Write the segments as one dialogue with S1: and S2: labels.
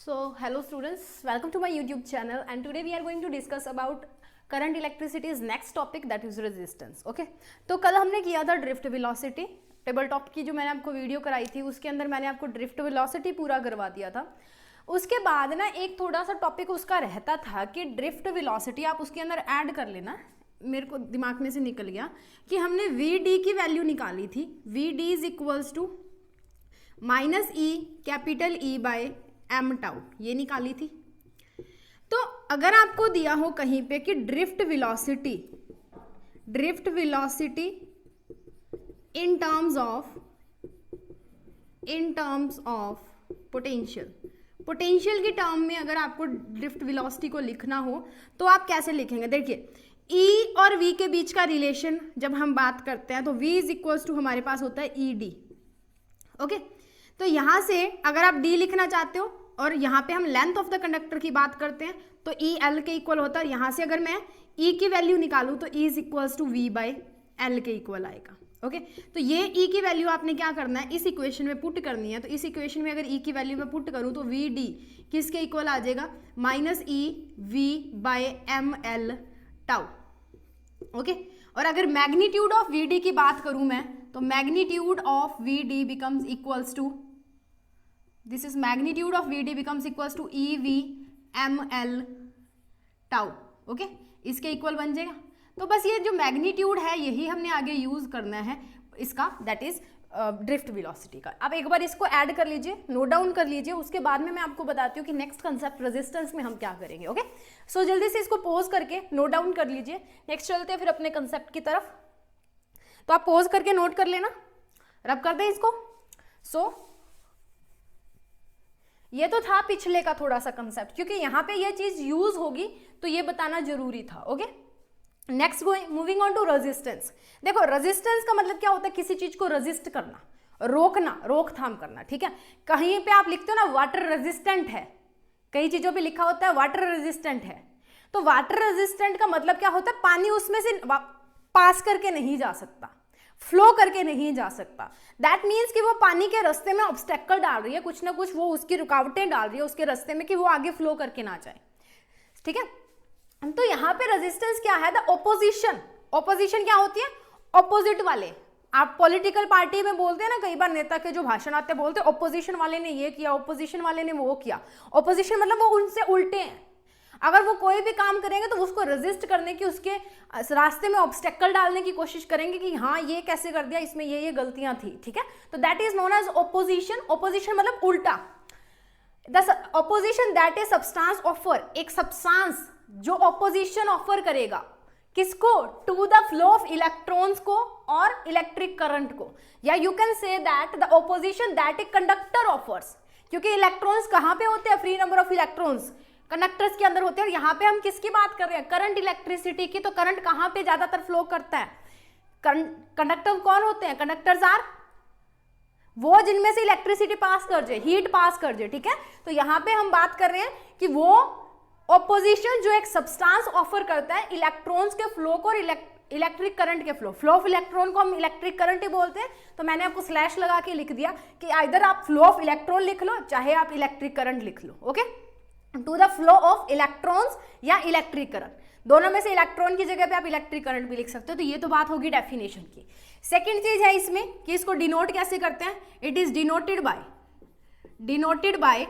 S1: Hello students, welcome to my YouTube channel and today we are going to discuss about current electricity's next topic that is resistance. Okay, तो कल हमने किया था drift velocity, table top की जो मैंने आपको वीडियो कराई थी उसके अंदर मैंने आपको ड्रिफ्ट वेलोसिटी पूरा करवा दिया था। उसके बाद ना एक थोड़ा सा टॉपिक उसका रहता था कि ड्रिफ्ट वेलोसिटी आप उसके अंदर ऐड कर लेना, मेरे को दिमाग में से निकल गया कि हमने वी डी की वैल्यू निकाली थी, V D is equals to minus E capital E by M tau, ये निकाली थी। तो अगर आपको दिया हो कहीं पे कि drift velocity in terms of potential की टर्म में अगर आपको ड्रिफ्ट वेलोसिटी को लिखना हो तो आप कैसे लिखेंगे? देखिए E और V के बीच का रिलेशन जब हम बात करते हैं तो V इज इक्वल्स टू हमारे पास होता है ई डी। ओके, तो यहाँ से अगर आप D लिखना चाहते हो और यहाँ पे हम लेंथ ऑफ द कंडक्टर की बात करते हैं तो E L के इक्वल होता है। यहाँ से अगर मैं E की वैल्यू निकालूँ तो E is equals to V by L के इक्वल आएगा। ओके, तो ये E की वैल्यू आपने क्या करना है, इस इक्वेशन में पुट करनी है। तो इस इक्वेशन में अगर E की वैल्यू में पुट करूँ तो वी डी किसके इक्वल आ जाएगा, minus E V by M L tau. Okay, और अगर मैग्नीट्यूड ऑफ वी डी की बात करूँ मैं तो magnitude of V D becomes equals to, this is magnitude of V D becomes equals to E V M L tau. Okay, इसके equal बन जाएगा। तो बस ये जो मैग्नीट्यूड है यही हमने आगे यूज करना है इसका, दैट इज ड्रिफ्ट वेलोसिटी का। अब एक बार इसको ऐड कर लीजिए, नोट डाउन कर लीजिए, उसके बाद में मैं आपको बताती हूँ कि नेक्स्ट कंसेप्ट रेजिस्टेंस में हम क्या करेंगे। ओके, सो जल्दी से इसको पोज करके नोट डाउन कर लीजिए। नेक्स्ट चलते हैं फिर अपने कंसेप्ट की तरफ। तो आप पोज करके नोट कर लेना, रब कर दें इसको। सो ये तो था पिछले का थोड़ा सा कंसेप्ट, क्योंकि यहाँ पे ये चीज यूज होगी तो ये बताना जरूरी था। Okay, next moving on to resistance. देखो रेजिस्टेंस का मतलब क्या होता है, किसी चीज को रेजिस्ट करना, रोकना, रोकथाम करना। ठीक है, कहीं पे आप लिखते हो ना वाटर रेजिस्टेंट है, कई चीजों पे लिखा होता है वाटर रेजिस्टेंट है। तो वाटर रेजिस्टेंट का मतलब क्या होता है, पानी उसमें से पास करके नहीं जा सकता, फ्लो करके नहीं जा सकता। दैट मीन्स कि वो पानी के रास्ते में ऑब्स्टेकल डाल रही है, कुछ ना कुछ वो उसकी रुकावटें डाल रही है उसके रास्ते में कि वो आगे फ्लो करके ना जाए। ठीक है, तो यहाँ पे रेजिस्टेंस क्या है, द ओपोजिशन। ओपोजिशन क्या होती है, ऑपोजिट वाले। आप पॉलिटिकल पार्टी में बोलते हैं ना, कई बार नेता के जो भाषण आते हैं बोलते हैं ओपोजिशन वाले ने ये किया, ओपोजिशन वाले ने वो किया। ओपोजिशन मतलब वो उनसे उल्टे हैं। अगर वो कोई भी काम करेंगे तो उसको रेजिस्ट करने की, उसके रास्ते में ऑब्स्टेकल डालने की कोशिश करेंगे कि हाँ ये कैसे कर दिया, इसमें ये गलतियां थी। ठीक है, तो that is known as opposition. Opposition मतलब उल्टा। The opposition that is substance offer, एक सब्सटेंस जो ऑपोजिशन ऑफर करेगा किसको, to the flow of electrons को और इलेक्ट्रिक करंट को। या you can say that the opposition that a conductor offers, क्योंकि इलेक्ट्रॉन्स कहां पे होते हैं, free number of electrons conductors के अंदर होते हैं। और यहाँ पे हम किसकी बात कर रहे हैं, करंट इलेक्ट्रिसिटी की। तो करंट कहां पे ज्यादातर फ्लो करता है, कंडक्टर कौन होते हैं, कंडक्टर्स आर वो जिनमें से इलेक्ट्रिसिटी पास कर जाए, हीट पास कर जाए। ठीक है, तो यहाँ पे हम बात कर रहे हैं कि वो ऑपोजिशन जो एक सब्सटेंस ऑफर करता है इलेक्ट्रॉन्स के फ्लो को और इलेक्ट्रिक करंट के फ्लो ऑफ इलेक्ट्रॉन को हम इलेक्ट्रिक करंट ही बोलते हैं। तो मैंने आपको स्लैश लगा के लिख दिया कि आइदर आप फ्लो ऑफ इलेक्ट्रॉन लिख लो चाहे आप इलेक्ट्रिक करंट लिख लो। Okay, to the flow of electrons या इलेक्ट्रिक करंट, दोनों में से इलेक्ट्रॉन की जगह पे आप इलेक्ट्रिक करंट भी लिख सकते हो। तो ये तो बात होगी डेफिनेशन की। सेकेंड चीज है इसमें कि इसको डिनोट कैसे करते हैं, it is denoted by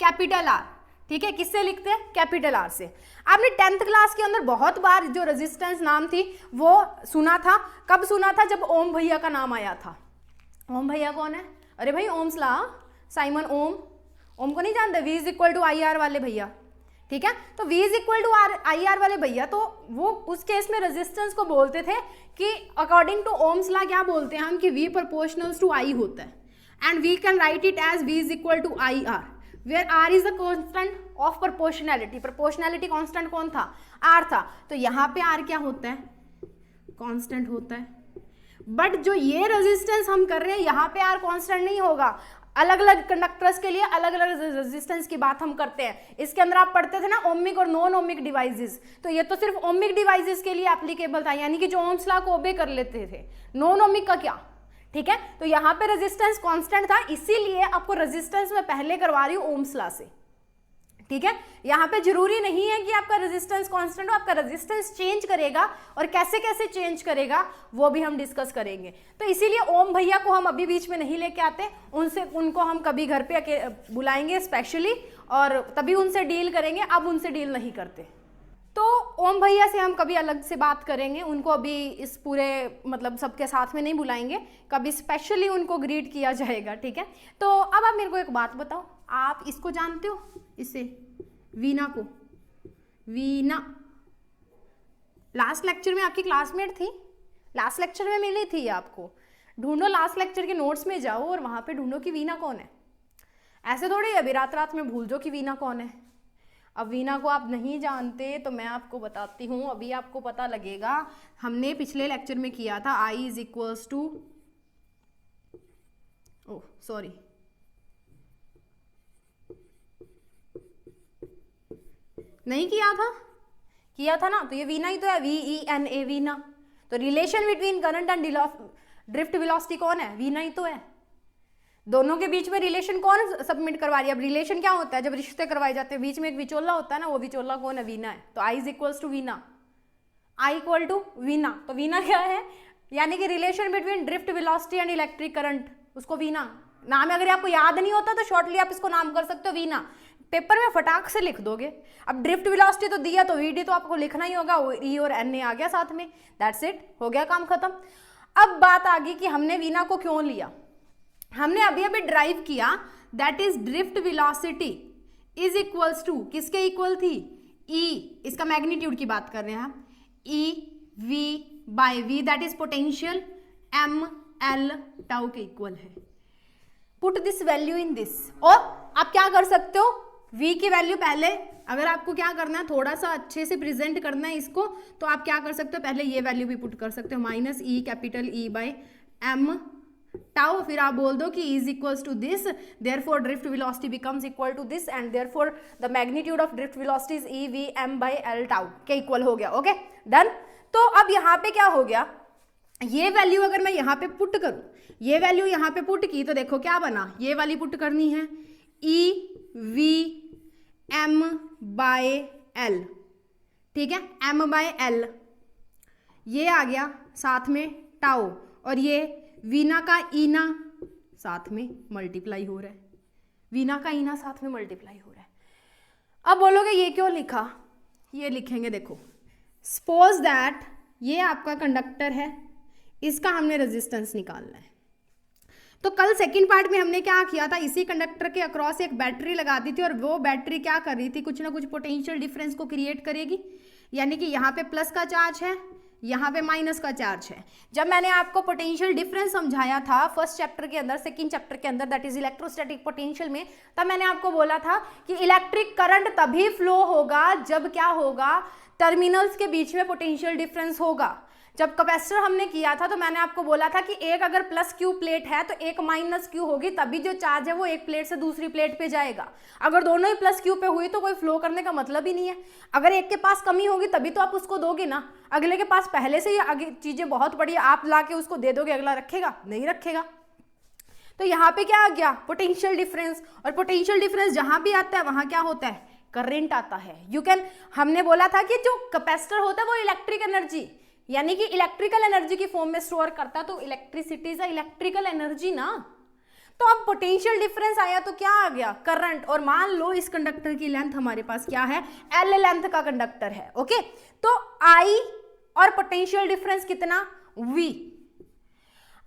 S1: capital R. ठीक है, किससे लिखते हैं, कैपिटल आर से। आपने 10th क्लास के अंदर बहुत बार जो रेजिस्टेंस नाम थी वो सुना था। कब सुना था, जब ओम भैया का नाम आया था। ओम भैया कौन है, अरे भाई ओम्स ला, साइमन ओम को नहीं जानते, V is equal to I R वाले भैया। ठीक है, तो V is equal to I R वाले भैया, तो वो उस केस में रेजिस्टेंस को बोलते थे कि अकॉर्डिंग टू ओम्स ला क्या बोलते हैं हम कि V प्रोपोर्शनल टू I होता है, and we can write it as V is equal to I R, where R is the constant of proportionality. Proportionality constant कौन था, R था। तो यहाँ पे R क्या होता है, कांस्टेंट होता है। बट जो ये रेजिस्टेंस हम कर रहे हैं यहाँ पे R कांस्टेंट नहीं होगा। अलग अलग कंडक्टर्स के लिए अलग अलग रेजिस्टेंस की बात हम करते हैं। इसके अंदर आप पढ़ते थे ना ओमिक और नॉन ओमिक डिवाइसेस, तो ये तो सिर्फ ओमिक डिवाइसेस के लिए एप्लीकेबल था, यानी कि जो ओम्स लॉ को ओबे कर लेते थे। नॉन ओमिक का क्या, ठीक है। तो यहाँ पे रेजिस्टेंस कांस्टेंट था, इसीलिए आपको रेजिस्टेंस में पहले करवा रही हूँ ओम्स लॉ से, ठीक है। यहाँ पे जरूरी नहीं है कि आपका रेजिस्टेंस कांस्टेंट हो, आपका रेजिस्टेंस चेंज करेगा और कैसे कैसे चेंज करेगा वो भी हम डिस्कस करेंगे। तो इसीलिए ओम भैया को हम अभी बीच में नहीं लेके आते, उनको हम कभी घर पे बुलाएंगे स्पेशली और तभी उनसे डील करेंगे, अब उनसे डील नहीं करते। तो ओम भैया से हम कभी अलग से बात करेंगे, उनको अभी इस पूरे मतलब सबके साथ में नहीं बुलाएंगे, कभी स्पेशली उनको ग्रीट किया जाएगा, ठीक है। तो अब आप मेरे को एक बात बताओ, आप इसको जानते हो, इसे वीना को? वीना लास्ट लेक्चर में आपकी क्लासमेट थी, लास्ट लेक्चर में मिली थी आपको। ढूंढो, लास्ट लेक्चर के नोट्स में जाओ और वहां पे ढूंढो कि वीना कौन है। ऐसे थोड़ी अभी रात रात में भूल जाओ कि वीना कौन है। अब वीना को आप नहीं जानते तो मैं आपको बताती हूँ, अभी आपको पता लगेगा। हमने पिछले लेक्चर में किया था I is equals to, oh sorry, नहीं किया था ना, तो ये वीना ही तो है, VENA वीना। तो relation between current and drift velocity कौन है? वीना ही तो है। दोनों के बीच में रिलेशन कौन सबमिट करवा रही है? अब रिलेशन क्या होता है? जब रिश्ते करवाए जाते हैं बीच में एक विचोला होता है ना, वो विचोला कौन है? वीना है। तो I is equals to Veena, I equal to Veena. तो वीना क्या है? यानी कि relation between drift velocity and electric current, उसको वीना नाम है। अगर आपको याद नहीं होता तो शॉर्टली आप इसको नाम कर सकते हो वीना, पेपर में फटाक से लिख दोगे। अब ड्रिफ्ट वेलोसिटी तो दिया, तो VD तो आपको लिखना ही होगा, E और NA आ गया साथ में, दैट्स इट, हो गया काम खत्म। अब बात आ गई कि हमने वीना को क्यों लिया। हमने अभी अभी ड्राइव किया, that is drift velocity is equals to, किसके इक्वल थी? E, इसका मैग्नीट्यूड की बात कर रहे हैं हम, EV by V, that is potential ML tau के इक्वल है। Put this value in this, और आप क्या कर सकते हो, V की वैल्यू पहले, अगर आपको क्या करना है, थोड़ा सा अच्छे से प्रेजेंट करना है इसको, तो आप क्या कर सकते हो, पहले ये वैल्यू भी पुट कर सकते हो, minus E capital E by M tau, फिर आप बोल दो कि is equals to this, therefore drift velocity becomes equal to this and therefore the magnitude of drift velocity is EVM by L tau के equal हो गया। Okay done. तो अब यहाँ पे क्या हो गया, ये वैल्यू अगर मैं यहाँ पे पुट करूं, ये वैल्यू यहाँ पे पुट की, तो देखो क्या बना, ये वाली पुट करनी है EVM बाय L, ठीक है, M बाय L, ये आ गया साथ में टाउ, और ये वीना का ईना साथ में मल्टीप्लाई हो रहा है, वीना का ईना साथ में मल्टीप्लाई हो रहा है। अब बोलोगे ये क्यों लिखा, ये लिखेंगे, देखो सपोज दैट ये आपका कंडक्टर है, इसका हमने रेजिस्टेंस निकालना है। तो कल सेकंड पार्ट में हमने क्या किया था, इसी कंडक्टर के अक्रॉस एक बैटरी लगा दी थी, और वो बैटरी क्या कर रही थी, कुछ ना कुछ पोटेंशियल डिफरेंस को क्रिएट करेगी। यानी कि यहाँ पे प्लस का चार्ज है, यहाँ पे माइनस का चार्ज है। जब मैंने आपको पोटेंशियल डिफरेंस समझाया था फर्स्ट चैप्टर के अंदर, सेकंड चैप्टर के अंदर, दैट इज इलेक्ट्रोस्टैटिक पोटेंशियल में, तब मैंने आपको बोला था कि इलेक्ट्रिक करंट तभी फ्लो होगा जब क्या होगा, टर्मिनल्स के बीच में पोटेंशियल डिफरेंस होगा। जब कैपेसिटर हमने किया था तो मैंने आपको बोला था कि एक अगर प्लस क्यू प्लेट है तो एक माइनस क्यू होगी, तभी जो चार्ज है वो एक प्लेट से दूसरी प्लेट पे जाएगा। अगर दोनों ही प्लस क्यू पे हुई तो कोई फ्लो करने का मतलब ही नहीं है। अगर एक के पास कमी होगी तभी तो आप उसको दोगे ना, अगले के पास पहले से ही आगे चीजें बहुत बढ़िया, आप ला के उसको दे दोगे, अगला रखेगा? नहीं रखेगा। तो यहाँ पे क्या आ गया, पोटेंशियल डिफरेंस, और पोटेंशियल डिफरेंस जहां भी आता है वहां क्या होता है, करंट आता है। यू कैन, हमने बोला था कि जो कैपेसिटर होता है वो इलेक्ट्रिक एनर्जी, यानी कि इलेक्ट्रिकल एनर्जी की फॉर्म में स्टोर करता है, तो इलेक्ट्रिसिटी इज इलेक्ट्रिकल एनर्जी ना। तो अब पोटेंशियल डिफरेंस आया तो क्या आ गया, करंट। और मान लो इस कंडक्टर की लेंथ हमारे पास क्या है, L लेंथ का कंडक्टर है। ओके, तो I और पोटेंशियल डिफरेंस कितना, V।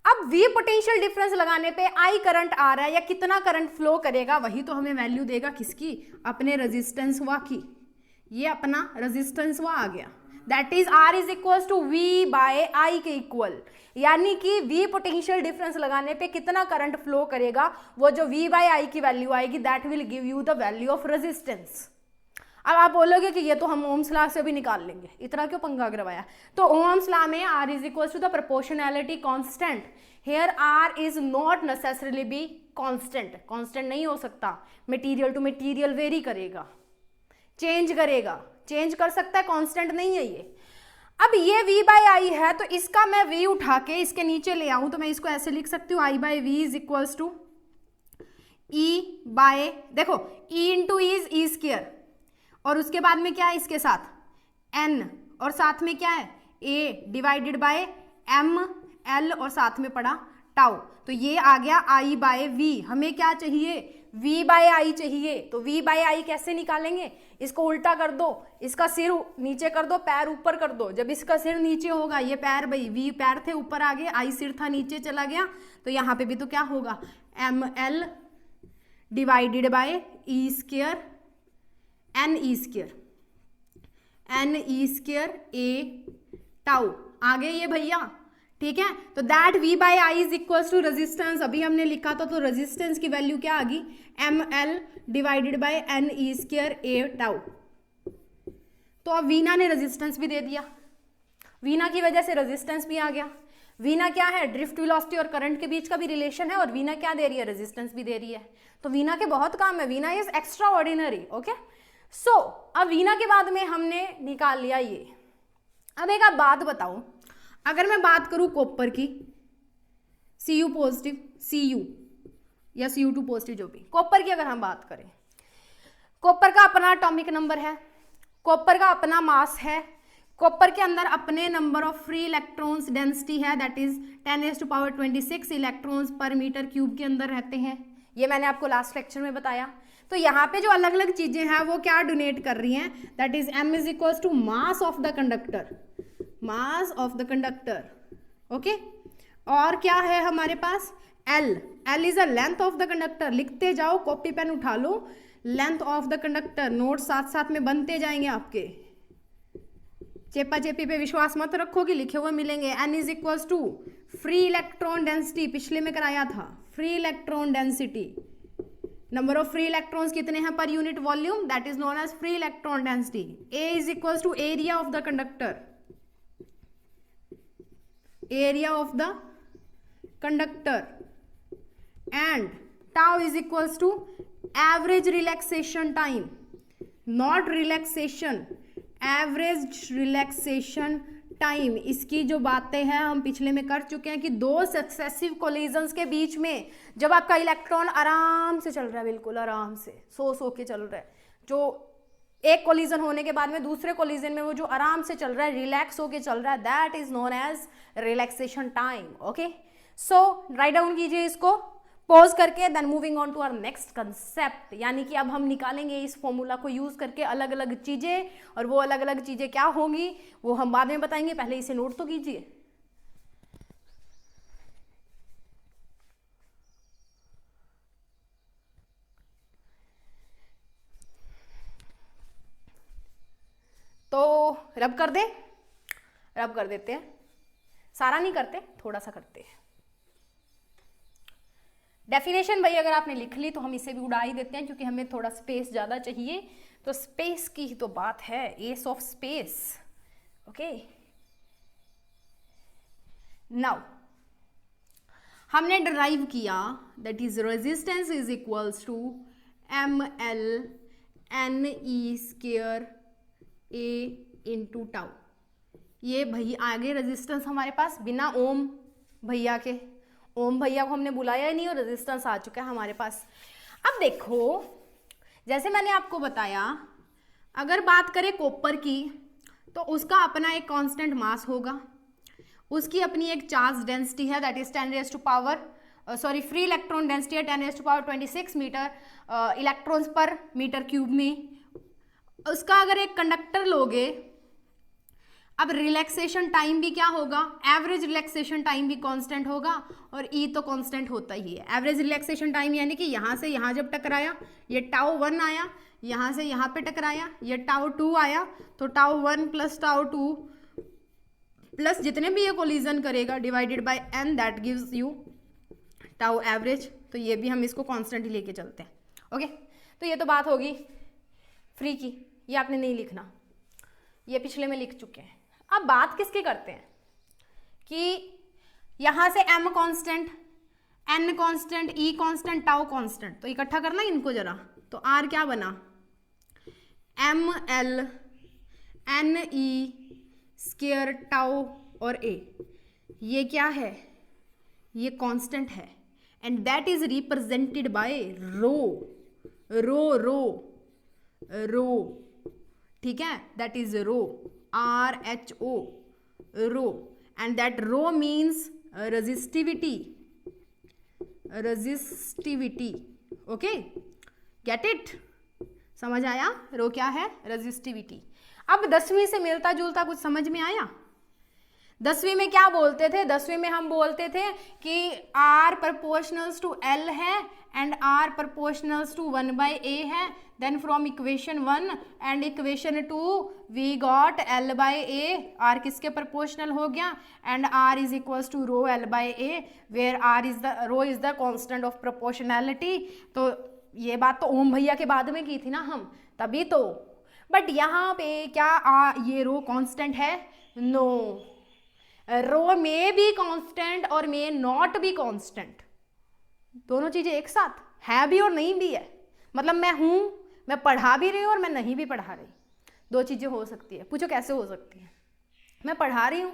S1: अब V पोटेंशियल डिफरेंस लगाने पे I करंट आ रहा है, या कितना करंट फ्लो करेगा, वही तो हमें वैल्यू देगा किसकी, अपने रेजिस्टेंस वा की। ये अपना रेजिस्टेंस वा आ गया, that is R is equal to V by I के इक्वल। यानी कि V पोटेंशियल डिफरेंस लगाने पे कितना करंट फ्लो करेगा, वो जो V बाय I की वैल्यू आएगी, that will give you the value of resistance. अब आप बोलोगे कि ये तो हम ओम्स लॉ से भी निकाल लेंगे, इतना क्यों पंगा करवाया। तो ओम्स लॉ में R is equal to the proportionality constant. Here R is not necessarily be constant, constant नहीं हो सकता, मटेरियल टू मटेरियल वेरी करेगा, चेंज करेगा, चेंज कर सकता है, कांस्टेंट नहीं है ये। अब ये v बाय आई है तो इसका मैं v उठा के इसके नीचे ले आऊं तो मैं इसको ऐसे लिख सकती हूँ, i by V is equals to e by, देखो e into is E square, और उसके बाद में क्या है इसके साथ n, और साथ में क्या है a divided by m l, और साथ में पड़ा टाउ। तो ये आ गया i बाय वी। हमें क्या चाहिए, v बाय आई चाहिए। तो v बाय आई कैसे निकालेंगे, इसको उल्टा कर दो, इसका सिर नीचे कर दो, पैर ऊपर कर दो। जब इसका सिर नीचे होगा, ये पैर भाई v पैर थे ऊपर आ गए, आई सिर था नीचे चला गया, तो यहाँ पे भी तो क्या होगा M L divided by E square N E square, N E square A tau आ गए ये भैया, ठीक है। तो that v by I is equals to resistance, अभी हमने लिखा था, तो रेजिस्टेंस की वैल्यू क्या आ गई M L divided by N E square A tau. तो अब वीना ने रेजिस्टेंस भी दे दिया, वीना की वजह से रेजिस्टेंस भी आ गया। वीना क्या है, ड्रिफ्ट वेलोसिटी और करंट के बीच का भी रिलेशन है, और वीना क्या दे रही है, रेजिस्टेंस भी दे रही है। तो वीना के बहुत काम है, Veena is extraordinary. Okay, so अब वीना के बाद में हमने निकाल लिया ये। अब एक आप बात बताओ, अगर मैं बात करूं कॉपर की, Cu पॉजिटिव, Cu या Cu2 पॉजिटिव, जो भी कॉपर की अगर हम बात करें, कॉपर का अपना एटॉमिक नंबर है, कॉपर का अपना मास है, कॉपर के अंदर अपने number of free electrons density है, दैट इज 10⁻26 इलेक्ट्रॉन्स पर मीटर क्यूब के अंदर रहते हैं। ये मैंने आपको लास्ट लेक्चर में बताया। तो यहाँ पे जो अलग अलग चीजें हैं वो क्या डोनेट कर रही हैं, that is m is equals to mass of the conductor, mass of the conductor. Okay, और क्या है हमारे पास L, L is a length of the conductor. लिखते जाओ, कॉपी पेन उठा लो, length of the conductor, note साथ साथ में बनते जाएंगे आपके। चेपा चेपी पे विश्वास मत रखोगे, लिखे हुए मिलेंगे। N is equals to free electron density, पिछले में कराया था, free electron density, number of free electrons कितने हैं per unit volume, that is known as free electron density. A is equals to area of the conductor, area of the conductor, and tau is equals to average relaxation time, not relaxation, average relaxation time. इसकी जो बातें हैं हम पिछले में कर चुके हैं कि दो सक्सेसिव कोलिजन्स के बीच में जब आपका इलेक्ट्रॉन आराम से चल रहा है, बिल्कुल आराम से सो के चल रहा है, जो एक कोलिजन होने के बाद में दूसरे कोलिजन में वो जो आराम से चल रहा है, रिलैक्स होके चल रहा है, that is known as relaxation time. Okay, so write down कीजिए इसको पॉज करके, then moving on to our next concept, यानी कि अब हम निकालेंगे इस फॉर्मूला को यूज करके अलग अलग चीजें, और वो अलग अलग चीजें क्या होंगी वो हम बाद में बताएंगे, पहले इसे नोट तो कीजिए। तो रब कर दे, रब कर देते हैं, सारा नहीं करते, थोड़ा सा करते हैं। डेफिनेशन भाई अगर आपने लिख ली तो हम इसे भी उड़ा ही देते हैं, क्योंकि हमें थोड़ा स्पेस ज़्यादा चाहिए। तो स्पेस की ही तो बात है, ace of space. Okay, now हमने डिराइव किया that is resistance is equals to M L N E square A into tau. ये भाई आगे रेजिस्टेंस हमारे पास बिना ओम भैया के, ओम भैया को हमने बुलाया ही नहीं और रेजिस्टेंस आ चुका है हमारे पास। अब देखो, जैसे मैंने आपको बताया, अगर बात करें कॉपर की तो उसका अपना एक कांस्टेंट मास होगा, उसकी अपनी एक चार्ज डेंसिटी है, that is 10⁻⁻, free electron density है 10⁻26 मीटर इलेक्ट्रॉन्स पर मीटर क्यूब में। उसका अगर एक कंडक्टर लोगे, अब रिलैक्सेशन टाइम भी क्या होगा, एवरेज रिलैक्सेशन टाइम भी कांस्टेंट होगा, और ई तो कांस्टेंट होता ही है। एवरेज रिलैक्सेशन टाइम यानी कि यहाँ से यहाँ जब टकराया, ये टाउ 1 आया, यहाँ से यहाँ पे टकराया, ये टाउ 2 आया, तो टाउ 1 प्लस टाउ 2 प्लस जितने भी ये कोलिजन करेगा divided by n, that gives you tau average. तो ये भी हम इसको कांस्टेंट ही लेके चलते हैं। ओके, तो ये तो बात होगी फ्री की, ये आपने नहीं लिखना, ये पिछले में लिख चुके हैं। अब बात किसकी करते हैं कि यहाँ से m constant, n constant, e constant, tau constant, तो इकट्ठा करना इनको जरा। तो r क्या बना, m l n e square tau और ए, ये क्या है, ये कांस्टेंट है and that is represented by rho, rho rho rho, ठीक है, that is rho, RHO, rho, and that rho means resistivity, resistivity, okay, get it, समझ आया, रो क्या है, रेजिस्टिविटी। अब 10वीं से मिलता जुलता कुछ समझ में आया? 10वीं में क्या बोलते थे, 10वीं में हम बोलते थे कि R प्रोपोर्शनल्स टू L है and R proportionals to 1/A है, then from equation 1 and equation 2 we got L/A, R किसके प्रोपोर्शनल हो गया and R is equals to rho L/A, where rho is the constant of proportionality. तो ये बात तो ओम भैया के बाद में की थी ना हम, तभी तो, बट यहाँ पे क्या ये रो कांस्टेंट है? नो, रो में बी कांस्टेंट और मे नॉट बी कांस्टेंट, दोनों चीजें एक साथ है भी और नहीं भी है, मतलब मैं पढ़ा भी रही हूँ और मैं नहीं भी पढ़ा रही, दो चीजें हो सकती है। पूछो कैसे हो सकती है? मैं पढ़ा रही हूँ,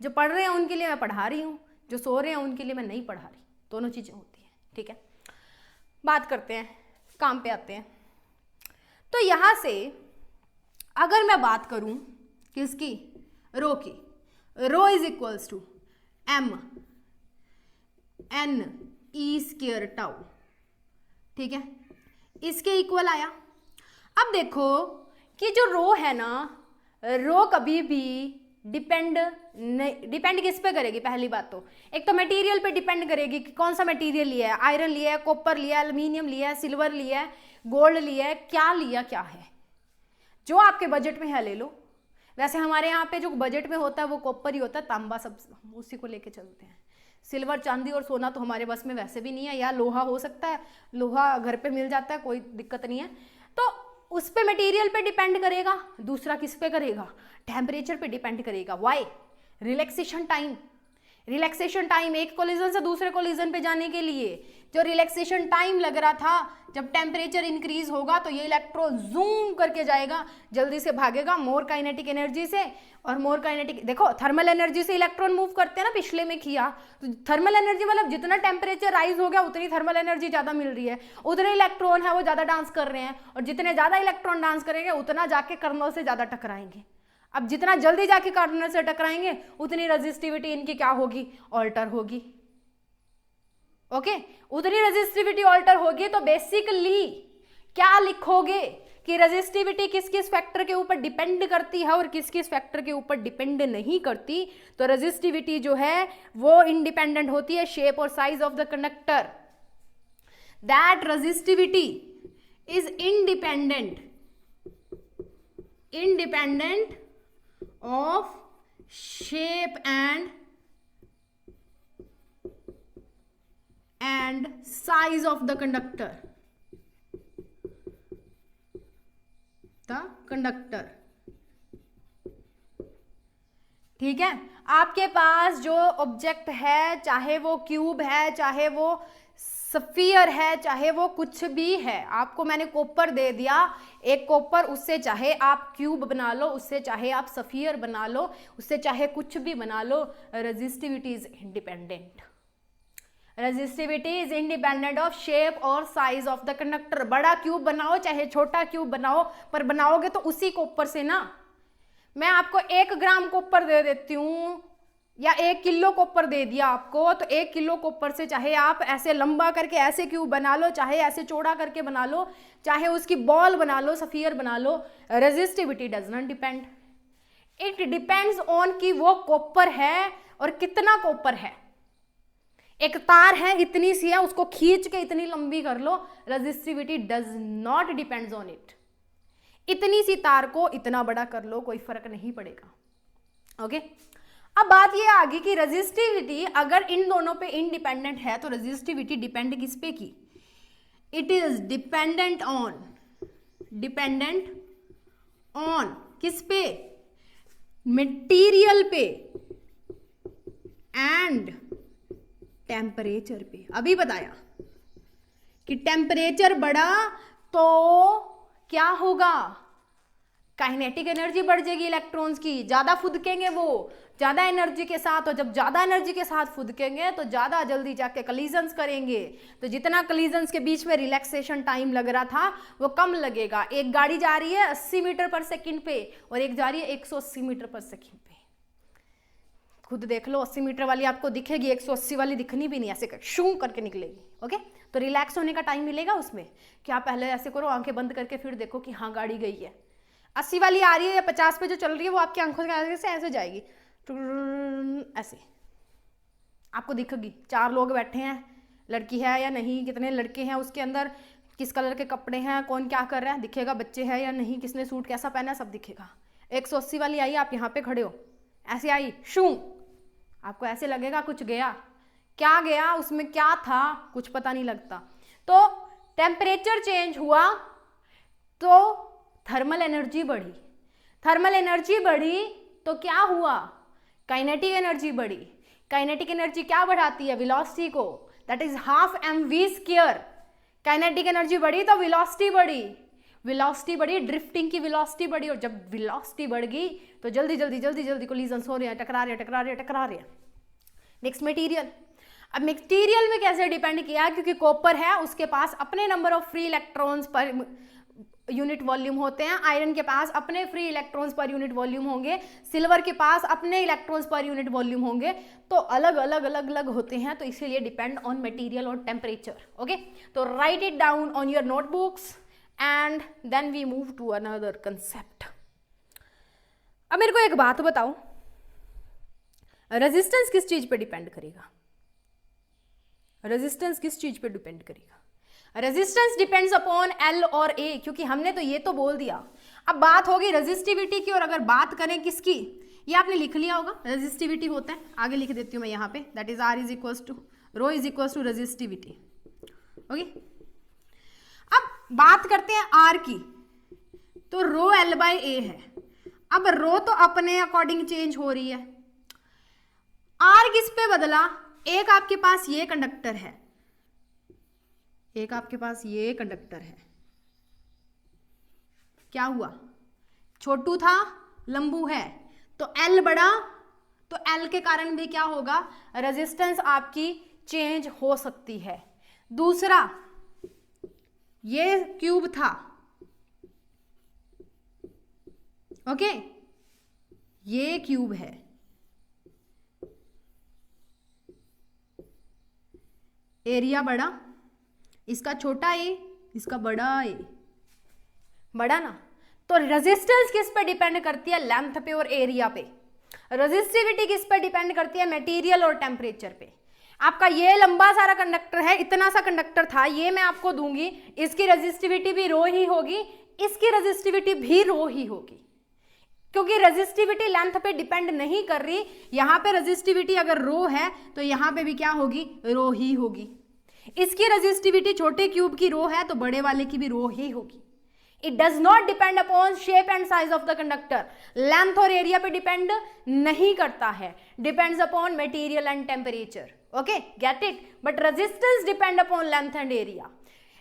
S1: जो पढ़ रहे हैं उनके लिए मैं पढ़ा रही हूँ, जो सो रहे हैं उनके लिए मैं नहीं पढ़ा रही, दोनों चीजें होती हैं, ठीक है। बात करते हैं, काम पे आते हैं। तो यहां से अगर मैं बात करूं किसकी, रो की, rho is equals to MNE² tau, ठीक है, इसके इक्वल आया। अब देखो कि जो रो है ना, रो कभी भी डिपेंड किस पे करेगी? पहली बात तो एक तो मटेरियल पे डिपेंड करेगी कि कौन सा मटेरियल लिया है, आयरन लिया है, कॉपर लिया है, एल्यूमिनियम लिया है, सिल्वर लिया है, गोल्ड लिया है, क्या लिया क्या है, जो आपके बजट में है ले लो। वैसे हमारे यहाँ पे जो बजट में होता है वो कॉपर ही होता है, तांबा सब उसी को लेके चलते हैं। सिल्वर चांदी और सोना तो हमारे बस में वैसे भी नहीं है, या लोहा हो सकता है, लोहा घर पे मिल जाता है, कोई दिक्कत नहीं है। तो उस पे मटेरियल पे डिपेंड करेगा। दूसरा किस पे करेगा? टेम्परेचर पे डिपेंड करेगा। Why? Relaxation time, relaxation time, एक कोलिजन से दूसरे कोलिजन पे जाने के लिए जो रिलैक्सेशन टाइम लग रहा था, जब टेम्परेचर इंक्रीज होगा तो ये इलेक्ट्रॉन जूम करके जाएगा, जल्दी से भागेगा मोर काइनेटिक एनर्जी से। और मोर काइनेटिक, देखो थर्मल एनर्जी से इलेक्ट्रॉन मूव करते हैं ना, पिछले में किया, तो थर्मल एनर्जी मतलब जितना टेम्परेचर राइज हो गया उतनी थर्मल एनर्जी ज्यादा मिल रही है, उतने इलेक्ट्रॉन है वो ज्यादा डांस कर रहे हैं, और जितने ज्यादा इलेक्ट्रॉन डांस करेंगे उतना जाके कर्नल से ज्यादा टकराएंगे। अब जितना जल्दी जाके कर्नल से टकराएंगे उतनी रेजिस्टिविटी इनकी क्या होगी? ऑल्टर होगी। ओके, उतनी रेजिस्टिविटी ऑल्टर होगी। तो बेसिकली क्या लिखोगे कि रेजिस्टिविटी किस किस फैक्टर के ऊपर डिपेंड करती है और किस किस फैक्टर के ऊपर डिपेंड नहीं करती? तो रेजिस्टिविटी जो है वो इंडिपेंडेंट होती है शेप और size of the conductor. That resistivity is independent of shape and size of the conductor, ठीक है। आपके पास जो ऑब्जेक्ट है, चाहे वो क्यूब है, चाहे वो स्फीयर है, चाहे वो कुछ भी है, आपको मैंने कॉपर दे दिया, एक कॉपर, उससे चाहे आप क्यूब बना लो, उससे चाहे आप स्फीयर बना लो, उससे चाहे कुछ भी बना लो, resistivity is independent. Resistivity is independent of shape और साइज ऑफ द कंडक्टर। बड़ा क्यूब बनाओ चाहे छोटा क्यूब बनाओ, पर बनाओगे तो उसी कॉपर से ना। मैं आपको 1 ग्राम कॉपर दे देती हूँ या 1 किलो कॉपर दे दिया आपको, तो 1 किलो कॉपर से चाहे आप ऐसे लंबा करके ऐसे क्यूब बना लो, चाहे ऐसे चौड़ा करके बना लो, चाहे उसकी बॉल बना लो, स्फीयर बना लो, resistivity does not depend. It depends on कि वो कॉपर है और कितना कॉपर है। एक तार है, इतनी सी है, उसको खींच के इतनी लंबी कर लो, resistivity does not depends on it. इतनी सी तार को इतना बड़ा कर लो, कोई फर्क नहीं पड़ेगा। ओके, अब बात ये आ गई कि रेजिस्टिविटी अगर इन दोनों पे इंडिपेंडेंट है तो रेजिस्टिविटी डिपेंड किस पे की? इट इज डिपेंडेंट ऑन किस पे? मटेरियल पे एंड टेम्परेचर पे। अभी बताया कि टेम्परेचर बढ़ा तो क्या होगा? काइनेटिक एनर्जी बढ़ जाएगी इलेक्ट्रॉन्स की, ज्यादा फुदकेंगे वो ज्यादा एनर्जी के साथ, और जब ज्यादा एनर्जी के साथ फुदकेंगे तो ज्यादा जल्दी जाके कलीजन्स करेंगे। तो जितना कलीजन्स के बीच में रिलैक्सेशन टाइम लग रहा था वो कम लगेगा। एक गाड़ी जा रही है 80 मीटर पर सेकंड पे और एक जा रही है 180 मीटर पर सेकंड पे। खुद देख लो, 80 मीटर वाली आपको दिखेगी, 180 वाली दिखनी भी नहीं, ऐसे शू करके निकलेगी। ओके, तो रिलैक्स होने का टाइम मिलेगा उसमें। क्या पहले ऐसे करो, आंखें बंद करके फिर देखो कि हाँ गाड़ी गई है। 80 वाली आ रही है या 50 पे जो चल रही है वो आपकी आंखों के आगे से ऐसे जाएगी, ऐसे आपको दिखेगी। 4 लोग बैठे हैं, लड़की है या नहीं, कितने लड़के हैं उसके अंदर, किस कलर के कपड़े हैं, कौन क्या कर रहा है दिखेगा, बच्चे हैं या नहीं, किसने सूट कैसा पहना है सब दिखेगा। 180 वाली आई, आप यहाँ पे खड़े हो, ऐसे आई शू, आपको ऐसे लगेगा कुछ गया। क्या गया उसमें, क्या था, कुछ पता नहीं लगता। तो टेम्परेचर चेंज हुआ तो थर्मल एनर्जी बढ़ी, थर्मल एनर्जी बढ़ी तो क्या हुआ, काइनेटिक एनर्जी बढ़ी। काइनेटिक एनर्जी क्या बढ़ाती है, वेलोसिटी को, that is half mv²। Kinetic energy बढ़ी तो वेलोसिटी बढ़ी, वेलोसिटी बढ़ी, ड्रिफ्टिंग की वेलोसिटी बढ़ी, और जब वेलोसिटी बढ़ गई तो जल्दी जल्दी जल्दी जल्दी कोलिजन्स हो रहे हैं, टकरा रहे टकरा रहे टकरा रहे। Next material. अब मटेरियल में कैसे डिपेंड किया, क्योंकि कॉपर है उसके पास अपने नंबर ऑफ फ्री इलेक्ट्रॉन्स पर यूनिट वॉल्यूम होते हैं, आयरन के पास अपने फ्री इलेक्ट्रॉन्स पर यूनिट वॉल्यूम होंगे, सिल्वर के पास अपने इलेक्ट्रॉन्स पर यूनिट वॉल्यूम होंगे, तो अलग अलग अलग अलग होते हैं। तो इसीलिए डिपेंड ऑन मटेरियल और टेम्परेचर। ओके, तो write it down on your notebooks and then we move to another concept. अब मेरे को एक बात बताओ, रेजिस्टेंस किस चीज पे डिपेंड करेगा, रेजिस्टेंस किस चीज पे डिपेंड करेगा? रेजिस्टेंस डिपेंड्स अपॉन एल और ए, क्योंकि हमने तो ये तो बोल दिया। अब बात होगी रेजिस्टिविटी की, और अगर बात करें किसकी, ये आपने लिख लिया होगा, रेजिस्टिविटी होता है, आगे लिख देती हूँ मैं यहाँ पे, that is R is equal to rho is equal to resistivity. Okay, अब बात करते हैं आर की, तो रो एल बाई ए है। अब रो तो अपने अकॉर्डिंग चेंज हो रही है, आर किस पे बदला, एक आपके पास ये कंडक्टर है, एक आपके पास ये कंडक्टर है, क्या हुआ, छोटू था लंबू है, तो एल बढ़ा, तो एल के कारण भी क्या होगा, रेजिस्टेंस आपकी चेंज हो सकती है। दूसरा, ये क्यूब था, ओके, ये क्यूब है, एरिया बढ़ा, इसका छोटा ए, इसका बड़ा ए, बड़ा ना। तो रेजिस्टेंस किस पे डिपेंड करती है, लेंथ पे और एरिया पे। रेजिस्टिविटी किस पे डिपेंड करती है, मटेरियल और टेम्परेचर पे। आपका ये लंबा सारा कंडक्टर है, इतना सा कंडक्टर था, ये मैं आपको दूंगी, इसकी रेजिस्टिविटी भी रो ही होगी, इसकी रेजिस्टिविटी भी रो ही होगी, क्योंकि रेजिस्टिविटी लेंथ पे डिपेंड नहीं कर रही। यहां पे रेजिस्टिविटी अगर रो है तो यहां पे भी क्या होगी, रो ही होगी। इसकी रेजिस्टिविटी छोटे क्यूब की रो है तो बड़े वाले की भी रो ही होगी। It does not depend upon shape and size of the conductor, length और एरिया पे डिपेंड नहीं करता है, depends upon material and temperature. Okay, get it, but resistance depend upon length and area.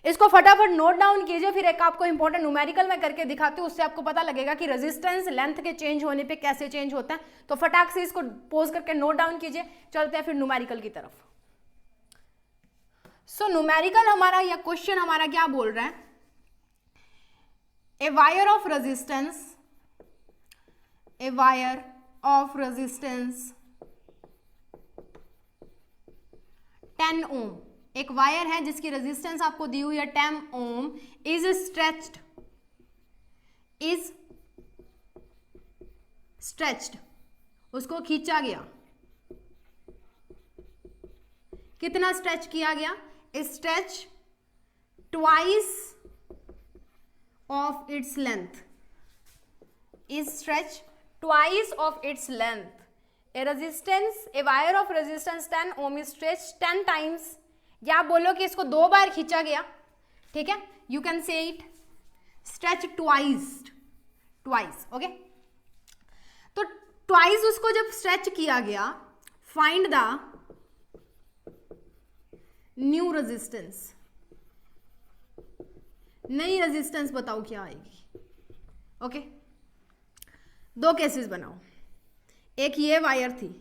S1: इसको फटाफट नोट डाउन कीजिए, फिर एक आपको इंपॉर्टेंट न्यूमेरिकल में करके दिखाती हूँ, उससे आपको पता लगेगा कि रेजिस्टेंस लेंथ के चेंज होने पे कैसे चेंज होता है। तो फटाक से इसको पोज करके नोट डाउन कीजिए, चलते हैं फिर न्यूमेरिकल की तरफ। सो न्यूमेरिकल हमारा या क्वेश्चन हमारा क्या बोल रहा है, a wire of resistance, a wire of resistance 10 ohm, एक वायर है जिसकी रेजिस्टेंस आपको दी हुई है 10 ओम, इज स्ट्रेच्ड, उसको खींचा गया। कितना स्ट्रेच किया गया, stretch twice of its length, is stretch twice of its length. A resistance, a wire of resistance 10 ohm is stretch 10 times, या आप बोलो कि इसको 2 बार खींचा गया, ठीक है, यू कैन से इट स्ट्रेच ट्वाइस। ओके, तो ट्वाइस उसको जब स्ट्रेच किया गया, फाइंड द न्यू रेजिस्टेंस, नई रेजिस्टेंस बताओ क्या आएगी। ओके, दो केसेस बनाओ, एक ये वायर थी,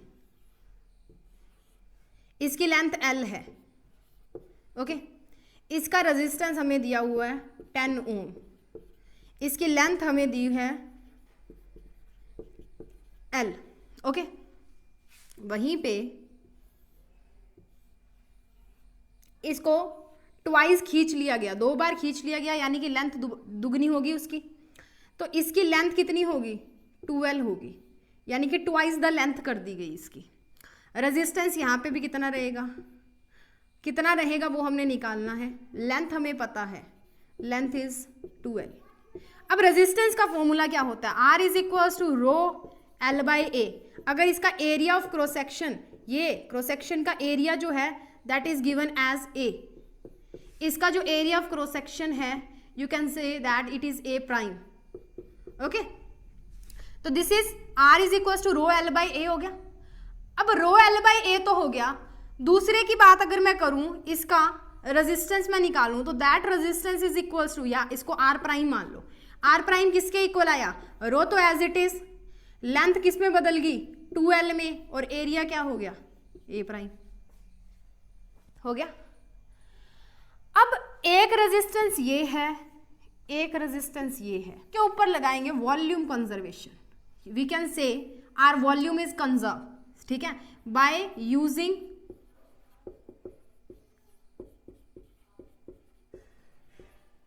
S1: इसकी लेंथ L है, ओके, इसका रेजिस्टेंस हमें दिया हुआ है 10 ओम, इसकी लेंथ हमें दी है L, ओके। वहीं पे इसको ट्वाइस खींच लिया गया, 2 बार खींच लिया गया, यानी कि लेंथ दुगनी होगी उसकी, तो इसकी लेंथ कितनी होगी 12 होगी, यानी कि ट्वाइस द लेंथ कर दी गई इसकी। रेजिस्टेंस यहाँ पे भी कितना रहेगा, कितना रहेगा वो हमने निकालना है, लेंथ हमें पता है, लेंथ इज 12। अब रेजिस्टेंस का फॉर्मूला क्या होता है, R is equals to rho L by A. अगर इसका एरिया ऑफ क्रॉस सेक्शन, ये क्रॉस सेक्शन का एरिया जो है that is given as A, इसका जो एरिया ऑफ क्रॉस सेक्शन है you can say that it is A prime, okay. तो this is R is equals to rho L by A हो गया। अब रो L बाई ए तो हो गया, दूसरे की बात अगर मैं करूं, इसका रेजिस्टेंस मैं निकालूं तो that resistance is equals to, या इसको R प्राइम मान लो, R प्राइम किसके इक्वल आया, रो तो एज इट इज, लेंथ किस में बदल गई 2L में, और एरिया क्या हो गया A प्राइम हो गया। अब एक रेजिस्टेंस ये है, एक रेजिस्टेंस ये है, के ऊपर लगाएंगे volume conservation, we can say our volume is conserve, ठीक है, by using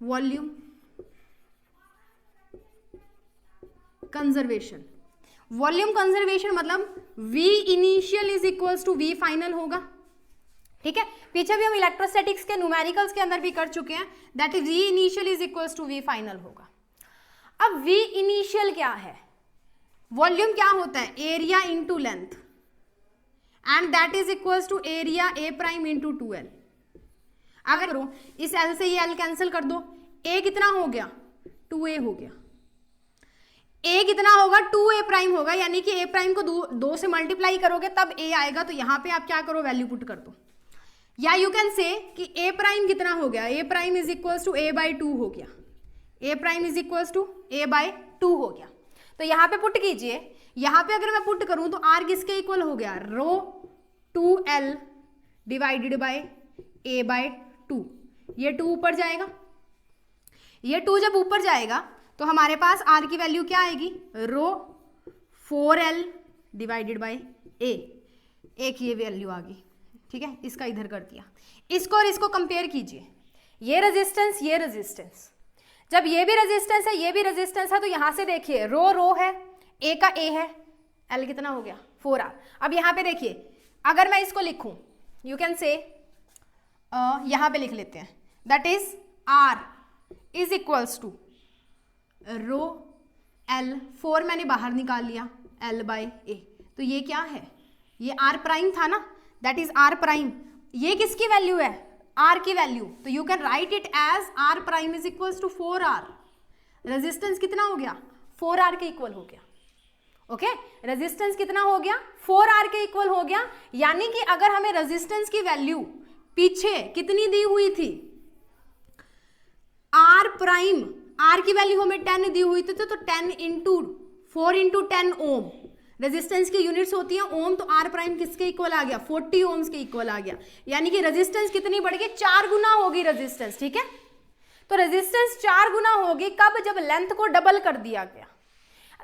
S1: volume conservation. Volume conservation मतलब V initial is equals to V final होगा, ठीक है। पीछे भी हम इलेक्ट्रोस्टैटिक्स के न्यूमेरिकल्स के अंदर भी कर चुके हैं, that is V initial is equals to V final होगा। अब V इनिशियल क्या है, वॉल्यूम क्या होता है, area into length, and that is equals to area A prime into 2L। अगर इस L से ये L कैंसिल कर दो, A कितना हो गया 2A हो गया, A कितना होगा 2A प्राइम होगा, यानी कि A प्राइम को 2 से मल्टीप्लाई करोगे तब A आएगा, तो यहाँ पे आप क्या करो वैल्यू पुट कर दो, या यू कैन से कि A प्राइम कितना हो गया, A prime is equals to A by 2 हो गया, A prime is equals to A by 2 हो गया। तो यहाँ पे पुट कीजिए, यहाँ पे अगर मैं पुट करूँ तो R किसके इक्वल हो गया, रो 2L divided by A by 2, ये 2 ऊपर जाएगा, ये 2 जब ऊपर जाएगा तो हमारे पास R की वैल्यू क्या आएगी, रो 4L डिवाइडेड बाई A, एक ये वैल्यू आ गई, ठीक है। इसका इधर कर दिया, इसको और इसको कंपेयर कीजिए, ये रेजिस्टेंस ये रेजिस्टेंस, जब ये भी रेजिस्टेंस है ये भी रेजिस्टेंस है, तो यहां से देखिए रो है, A का A है, L कितना हो गया 4R। अब यहाँ पे देखिए, अगर मैं इसको लिखूं यू कैन से, यहाँ पे लिख लेते हैं, that is R is equals to rho L, 4 मैंने बाहर निकाल लिया, L बाई A, तो ये क्या है, ये R प्राइम था ना, दैट इज R प्राइम, ये किसकी वैल्यू है R की वैल्यू, तो you can write it as R prime is equals to 4R। Resistance कितना हो गया 4R के इक्वल हो गया, ओके, रेजिस्टेंस कितना हो गया 4R के इक्वल हो गया, यानी कि अगर हमें रेजिस्टेंस की वैल्यू पीछे कितनी दी हुई थी, R प्राइम, R की वैल्यू हमें 10 दी हुई थी, तो 10 इंटू 4 इंटू 10 ओम, रेजिस्टेंस की यूनिट्स होती है ओम, तो R प्राइम किसके इक्वल आ गया 40 ओम्स के इक्वल आ गया, यानी कि रेजिस्टेंस कितनी बढ़ गई 4 गुना होगी रेजिस्टेंस, ठीक है। तो रेजिस्टेंस 4 गुना होगी कब, जब लेंथ को डबल कर दिया गया।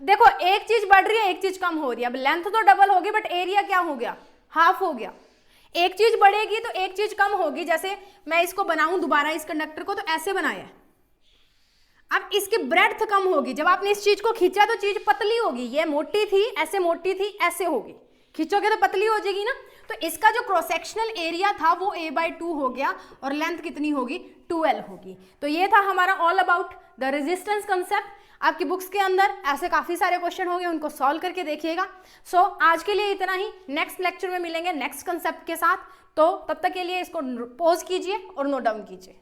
S1: देखो एक चीज बढ़ रही है एक चीज कम हो रही है, अब लेंथ तो डबल होगी बट एरिया क्या हो गया हाफ हो गया, एक चीज बढ़ेगी तो एक चीज कम होगी। जैसे मैं इसको बनाऊं दोबारा इस कंडक्टर को, तो ऐसे बनाया है, अब इसकी ब्रेड्थ कम होगी, जब आपने इस चीज को खींचा तो चीज पतली होगी, ये मोटी थी ऐसे होगी, खींचोगे तो पतली हो जाएगी ना। तो इसका जो क्रॉस सेक्शनल एरिया था वो A बाई 2 हो गया, और लेंथ कितनी होगी 2L होगी। तो ये था हमारा all about the resistance concept. आपकी बुक्स के अंदर ऐसे काफी सारे क्वेश्चन होंगे, उनको सॉल्व करके देखिएगा। सो आज के लिए इतना ही, नेक्स्ट लेक्चर में मिलेंगे नेक्स्ट कंसेप्ट के साथ। तो तब तक के लिए इसको पॉज कीजिए और नोट डाउन कीजिए।